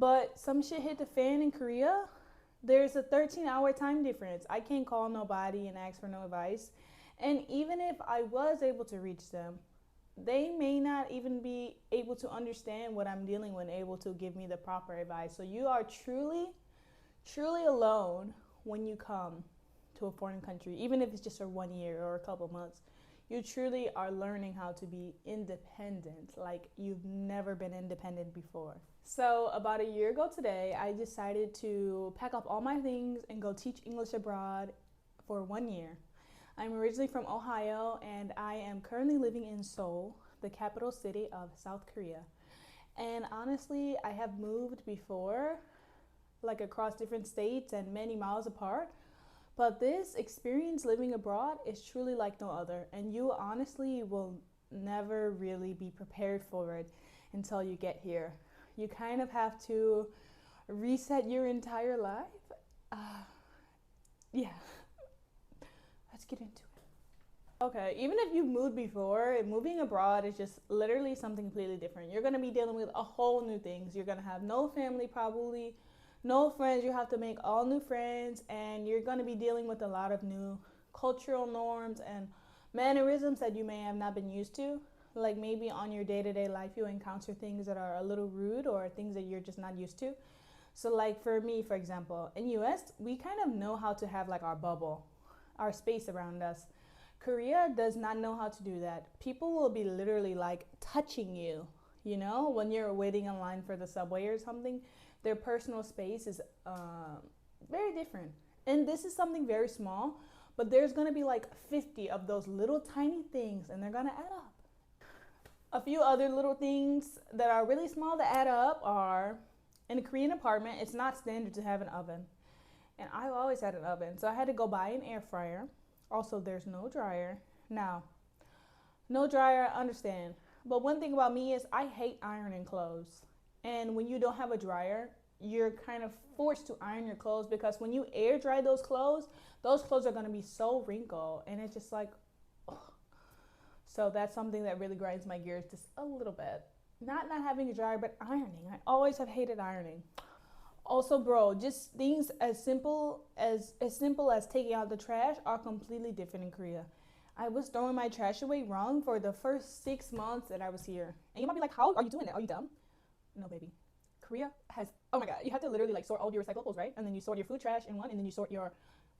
But some shit hit the fan in Korea. There's a 13-hour time difference. I can't call nobody and ask for no advice. And even if I was able to reach them, they may not even be able to understand what I'm dealing with, able to give me the proper advice. So you are truly, truly alone when you come to a foreign country, even if it's just for 1 year or a couple months. You truly are learning how to be independent like you've never been independent before. So, about a year ago today, I decided to pack up all my things and go teach English abroad for 1 year. I'm originally from Ohio and I am currently living in Seoul, the capital city of South Korea. And honestly, I have moved before, like across different states and many miles apart. But this experience living abroad is truly like no other, and you honestly will never really be prepared for it until you get here. You kind of have to reset your entire life. Uh, yeah, let's get into it. Okay, even if you've moved before, moving abroad is just literally something completely different. You're gonna be dealing with a whole new things. You're gonna have no family, probably no friends. You have to make all new friends, and you're gonna be dealing with a lot of new cultural norms and mannerisms that you may have not been used to. Like maybe on your day-to-day life, you encounter things that are a little rude or things that you're just not used to. So like for me, for example, in US, we kind of know how to have like our bubble, our space around us. Korea does not know how to do that. People will be literally like touching you, when you're waiting in line for the subway or something. Their personal space is very different. And this is something very small, but there's gonna be like 50 of those little tiny things, and they're gonna add up. A few other little things that are really small that add up are in a Korean apartment, it's not standard to have an oven. And I've always had an oven, so I had to go buy an air fryer. Also, there's no dryer. Now, no dryer, I understand. But one thing about me is I hate ironing clothes. And when you don't have a dryer, you're kind of forced to iron your clothes because when you air dry those clothes are going to be so wrinkled. And it's just like, ugh. So that's something that really grinds my gears just a little bit. Not having a dryer, but ironing. I always have hated ironing. Also, bro, just things as simple as taking out the trash are completely different in Korea. I was throwing my trash away wrong for the first 6 months that I was here. And you might be like, how are you doing that? Are you dumb? No, baby. Korea has, oh my God, you have to literally like sort all your recyclables, right? And then you sort your food trash in one, and then you sort your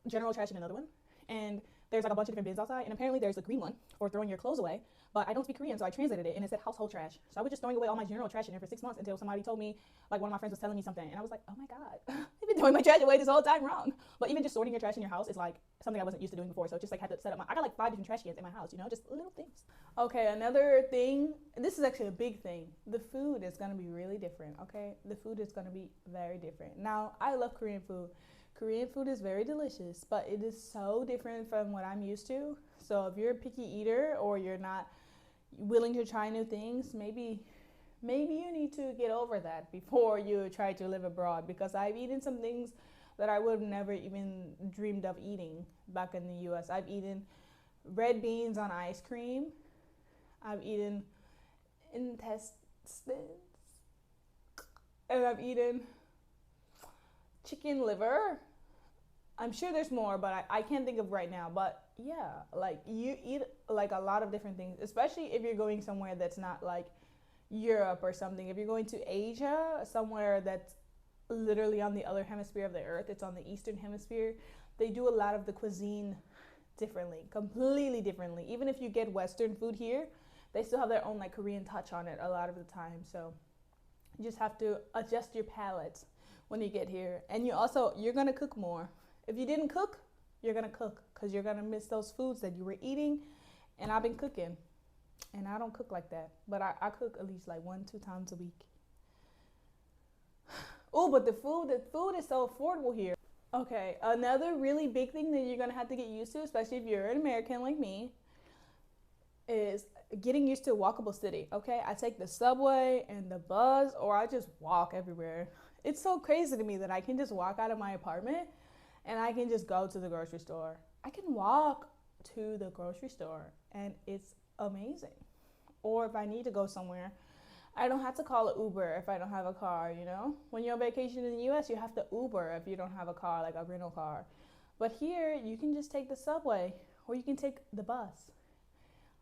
general trash in another one. And there's like a bunch of different bins outside, and apparently there's a green one for throwing your clothes away. But I don't speak Korean, so I translated it, and it said household trash. So I was just throwing away all my general trash in there for 6 months until somebody told me, like one of my friends was telling me something, and I was like, oh my God, I've been throwing my trash away this whole time wrong. But even just sorting your trash in your house is like something I wasn't used to doing before. So just like had to set up I got like 5 different trash cans in my house, just little things. Okay, another thing, this is actually a big thing. The food is gonna be really different, okay? The food is gonna be very different. Now, I love Korean food. Korean food is very delicious, but it is so different from what I'm used to. So if you're a picky eater or you're not willing to try new things, maybe you need to get over that before you try to live abroad, because I've eaten some things that I would have never even dreamed of eating back in the US. I've eaten red beans on ice cream. I've eaten intestines. And I've eaten chicken liver. I'm sure there's more, but I can't think of right now. But yeah, like you eat like a lot of different things, especially if you're going somewhere that's not like Europe or something. If you're going to Asia, somewhere that's literally on the other hemisphere of the earth, it's on the eastern hemisphere, they do a lot of the cuisine differently, completely differently. Even if you get Western food here, they still have their own like Korean touch on it a lot of the time. So you just have to adjust your palate when you get here. And you're gonna cook more. If you didn't cook, you're gonna cook because you're gonna miss those foods that you were eating. And I've been cooking, and I don't cook like that, but I cook at least like 1-2 times a week. Oh, but the food is so affordable here. Okay, another really big thing that you're gonna have to get used to, especially if you're an American like me, is getting used to a walkable city. Okay, I take the subway and the bus, or I just walk everywhere. It's so crazy to me that I can just walk out of my apartment and I can just go to the grocery store. I can walk to the grocery store, and it's amazing. Or if I need to go somewhere, I don't have to call an Uber if I don't have a car, you know? When you're on vacation in the US, you have to Uber if you don't have a car, like a rental car. But here, you can just take the subway or you can take the bus.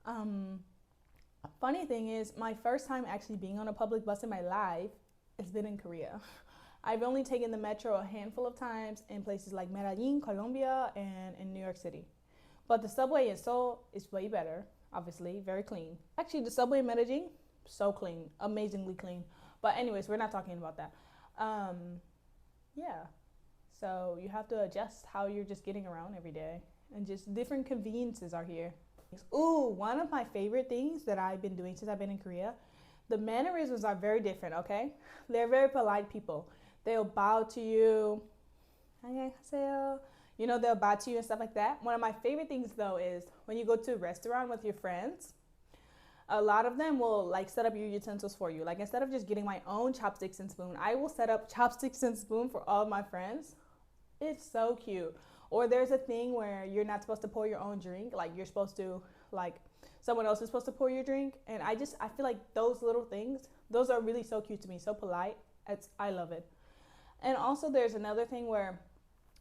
Um, Funny thing is, my first time actually being on a public bus in my life has been in Korea. I've only taken the metro a handful of times in places like Medellin, Colombia, and in New York City. But the subway in Seoul is way better, obviously, very clean. Actually, the subway in Medellin, so clean, amazingly clean. But, anyways, we're not talking about that. Um, yeah, so you have to adjust how you're just getting around every day, and just different conveniences are here. Ooh, one of my favorite things that I've been doing since I've been in Korea, the mannerisms are very different, okay? They're very polite people. They'll bow to you. 안녕하세요. You know, they'll bow to you and stuff like that. One of my favorite things though is when you go to a restaurant with your friends, a lot of them will like set up your utensils for you. Like instead of just getting my own chopsticks and spoon, I will set up chopsticks and spoon for all of my friends. It's so cute. Or there's a thing where you're not supposed to pour your own drink. Like you're supposed to like someone else is supposed to pour your drink. And I feel like those little things, those are really so cute to me, so polite. I love it. And also there's another thing where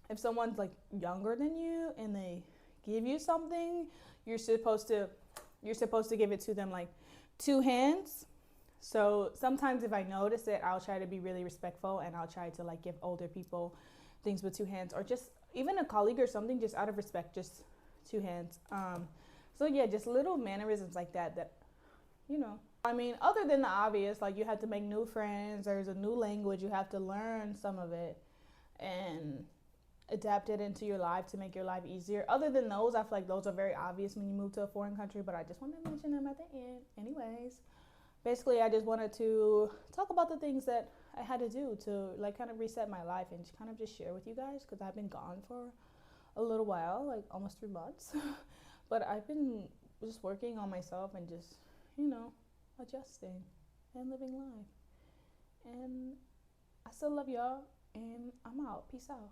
if someone's like younger than you and they give you something, you're supposed to you're supposed to give it to them like two hands. So sometimes if I notice it, I'll try to be really respectful and I'll try to like give older people things with two hands, or just even a colleague or something, just out of respect, just two hands. So yeah, just little mannerisms like that that you know. I mean, other than the obvious, like you have to make new friends, there's a new language, you have to learn some of it and adapt it into your life to make your life easier. Other than those, I feel like those are very obvious when you move to a foreign country, but I just wanted to mention them at the end. Anyways, basically, I just wanted to talk about the things that I had to do to like kind of reset my life and kind of just share with you guys because I've been gone for a little while, like almost 3 months. But I've been just working on myself and just, you know, adjusting and living life. And I still love y'all, and I'm out. Peace out.